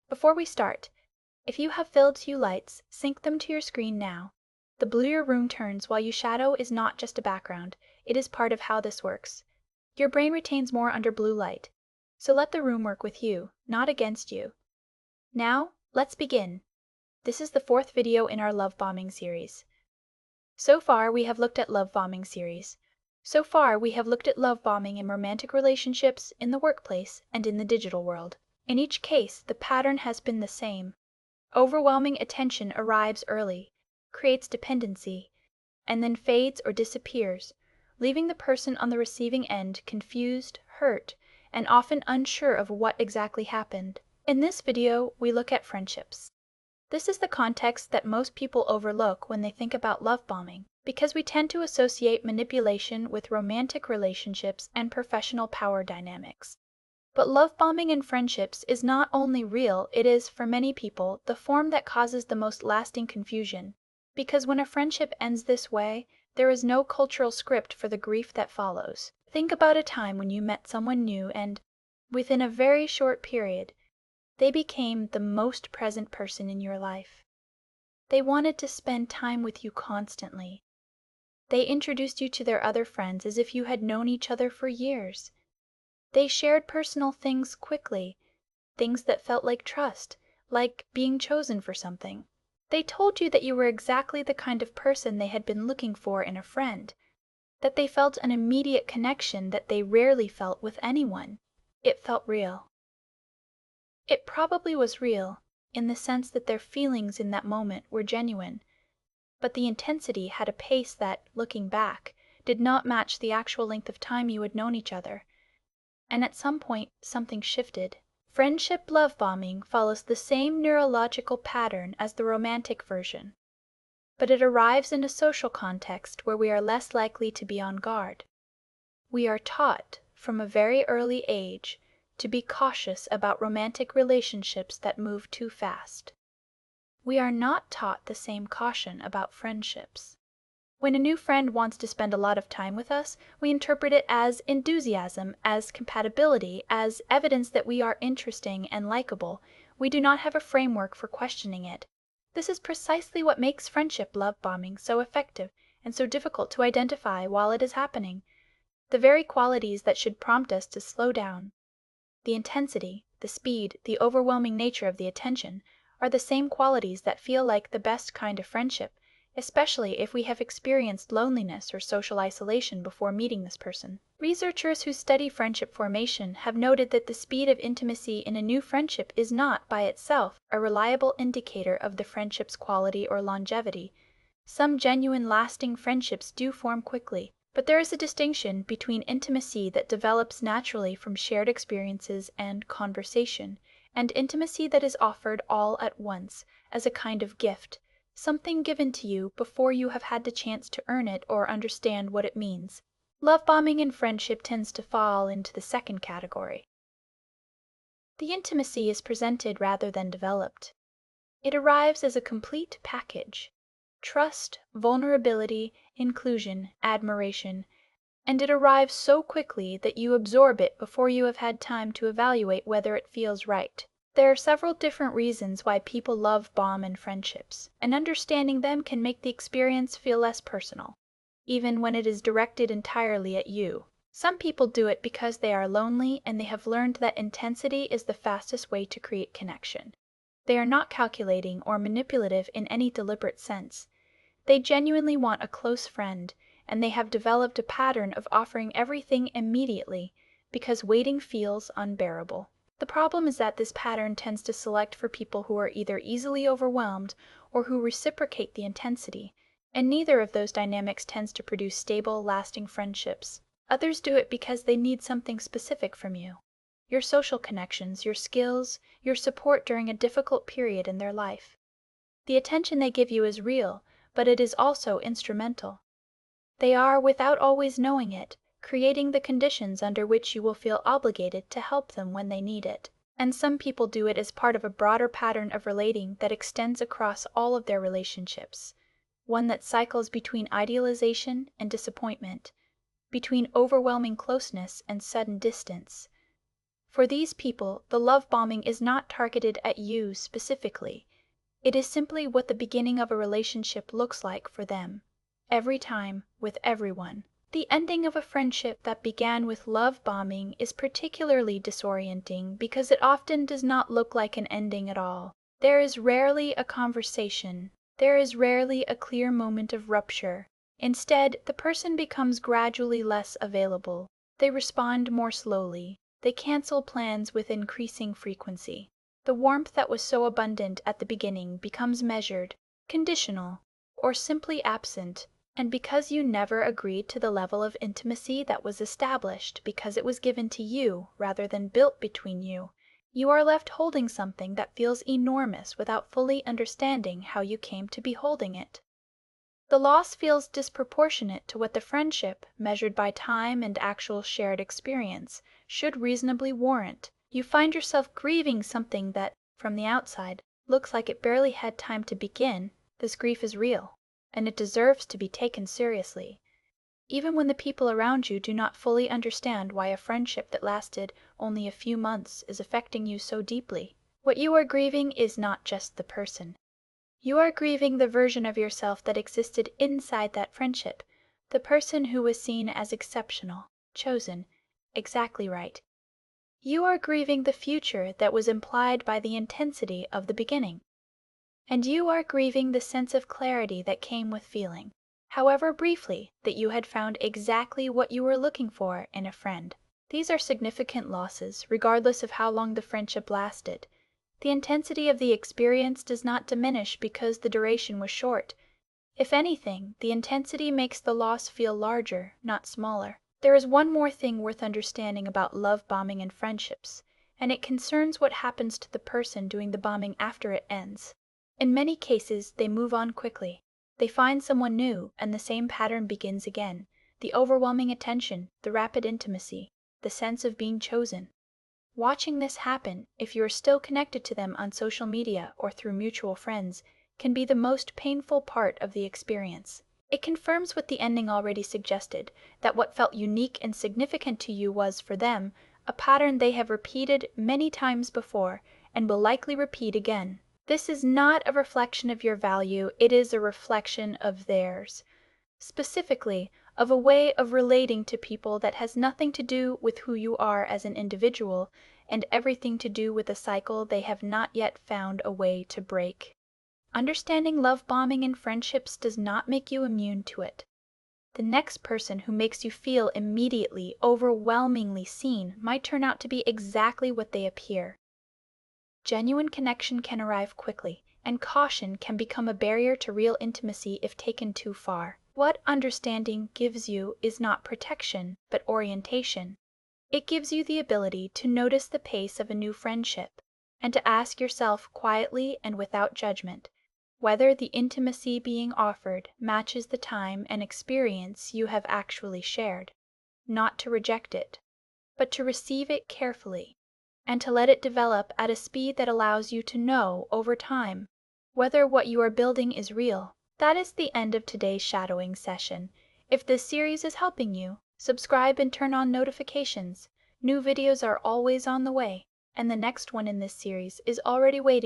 Before we start, if you have Philips Hue lights, sync them to your screen now. The blue your room turns while you shadow is not just a background, it is part of how this works. Your brain retains more under blue light, so let the room work with you, not against you. Now, let's begin. This is the 4th video in our love bombing series. So far, we have looked at love bombing in romantic relationships, in the workplace, and in the digital world. In each case, the pattern has been the same. Overwhelming attention arrives early, creates dependency, and then fades or disappears, leaving the person on the receiving end confused, hurt, and often unsure of what exactly happened. In this video, we look at friendships. This is the context that most people overlook when they think about love bombing, because we tend to associate manipulation with romantic relationships and professional power dynamics. But love bombing in friendships is not only real, it is, for many people, the form that causes the most lasting confusion. Because when a friendship ends this way, there is no cultural script for the grief that follows. Think about a time when you met someone new and, within a very short period, they became the most present person in your life. They wanted to spend time with you constantly. They introduced you to their other friends as if you had known each other for years. They shared personal things quickly, things that felt like trust, like being chosen for something. They told you that you were exactly the kind of person they had been looking for in a friend, that they felt an immediate connection that they rarely felt with anyone. It felt real. It probably was real, in the sense that their feelings in that moment were genuine, but the intensity had a pace that, looking back, did not match the actual length of time you had known each other. And at some point, something shifted. Friendship love bombing follows the same neurological pattern as the romantic version, but it arrives in a social context where we are less likely to be on guard. We are taught, from a very early age, to be cautious about romantic relationships that move too fast. We are not taught the same caution about friendships. When a new friend wants to spend a lot of time with us, we interpret it as enthusiasm, as compatibility, as evidence that we are interesting and likable. We do not have a framework for questioning it. This is precisely what makes friendship love bombing so effective and so difficult to identify while it is happening. The very qualities that should prompt us to slow down, the intensity, the speed, the overwhelming nature of the attention, are the same qualities that feel like the best kind of friendship, especially if we have experienced loneliness or social isolation before meeting this person. Researchers who study friendship formation have noted that the speed of intimacy in a new friendship is not, by itself, a reliable indicator of the friendship's quality or longevity. Some genuine lasting friendships do form quickly, but there is a distinction between intimacy that develops naturally from shared experiences and conversation, and intimacy that is offered all at once, as a kind of gift, something given to you before you have had the chance to earn it or understand what it means. Love bombing in friendship tends to fall into the second category. The intimacy is presented rather than developed. It arrives as a complete package: trust, vulnerability, inclusion, admiration, and it arrives so quickly that you absorb it before you have had time to evaluate whether it feels right. There are several different reasons why people love bomb in friendships, and understanding them can make the experience feel less personal, even when it is directed entirely at you. Some people do it because they are lonely and they have learned that intensity is the fastest way to create connection. They are not calculating or manipulative in any deliberate sense. They genuinely want a close friend, and they have developed a pattern of offering everything immediately because waiting feels unbearable. The problem is that this pattern tends to select for people who are either easily overwhelmed or who reciprocate the intensity, and neither of those dynamics tends to produce stable, lasting friendships. Others do it because they need something specific from you: your social connections, your skills, your support during a difficult period in their life. The attention they give you is real, but it is also instrumental. They are, without always knowing it, creating the conditions under which you will feel obligated to help them when they need it. And some people do it as part of a broader pattern of relating that extends across all of their relationships, one that cycles between idealization and disappointment, between overwhelming closeness and sudden distance. For these people, the love bombing is not targeted at you specifically. It is simply what the beginning of a relationship looks like for them. Every time, with everyone. The ending of a friendship that began with love bombing is particularly disorienting because it often does not look like an ending at all. There is rarely a conversation. There is rarely a clear moment of rupture. Instead, the person becomes gradually less available. They respond more slowly. They cancel plans with increasing frequency. The warmth that was so abundant at the beginning becomes measured, conditional, or simply absent. And because you never agreed to the level of intimacy that was established because it was given to you rather than built between you, you are left holding something that feels enormous without fully understanding how you came to be holding it. The loss feels disproportionate to what the friendship, measured by time and actual shared experience, should reasonably warrant. You find yourself grieving something that, from the outside, looks like it barely had time to begin. This grief is real, and it deserves to be taken seriously, even when the people around you do not fully understand why a friendship that lasted only a few months is affecting you so deeply. What you are grieving is not just the person. You are grieving the version of yourself that existed inside that friendship, the person who was seen as exceptional, chosen, exactly right. You are grieving the future that was implied by the intensity of the beginning. And you are grieving the sense of clarity that came with feeling, however briefly, that you had found exactly what you were looking for in a friend. These are significant losses, regardless of how long the friendship lasted. The intensity of the experience does not diminish because the duration was short. If anything, the intensity makes the loss feel larger, not smaller. There is one more thing worth understanding about love bombing and friendships, and it concerns what happens to the person doing the bombing after it ends. In many cases, they move on quickly. They find someone new, and the same pattern begins again. The overwhelming attention, the rapid intimacy, the sense of being chosen. Watching this happen, if you are still connected to them on social media or through mutual friends, can be the most painful part of the experience. It confirms what the ending already suggested, that what felt unique and significant to you was, for them, a pattern they have repeated many times before and will likely repeat again. This is not a reflection of your value, it is a reflection of theirs. Specifically, of a way of relating to people that has nothing to do with who you are as an individual, and everything to do with a cycle they have not yet found a way to break. Understanding love bombing in friendships does not make you immune to it. The next person who makes you feel immediately, overwhelmingly seen might turn out to be exactly what they appear. Genuine connection can arrive quickly, and caution can become a barrier to real intimacy if taken too far. What understanding gives you is not protection, but orientation. It gives you the ability to notice the pace of a new friendship, and to ask yourself quietly and without judgment whether the intimacy being offered matches the time and experience you have actually shared. Not to reject it, but to receive it carefully, and to let it develop at a speed that allows you to know over time whether what you are building is real. That is the end of today's shadowing session. If this series is helping you, subscribe and turn on notifications. New videos are always on the way, and the next one in this series is already waiting.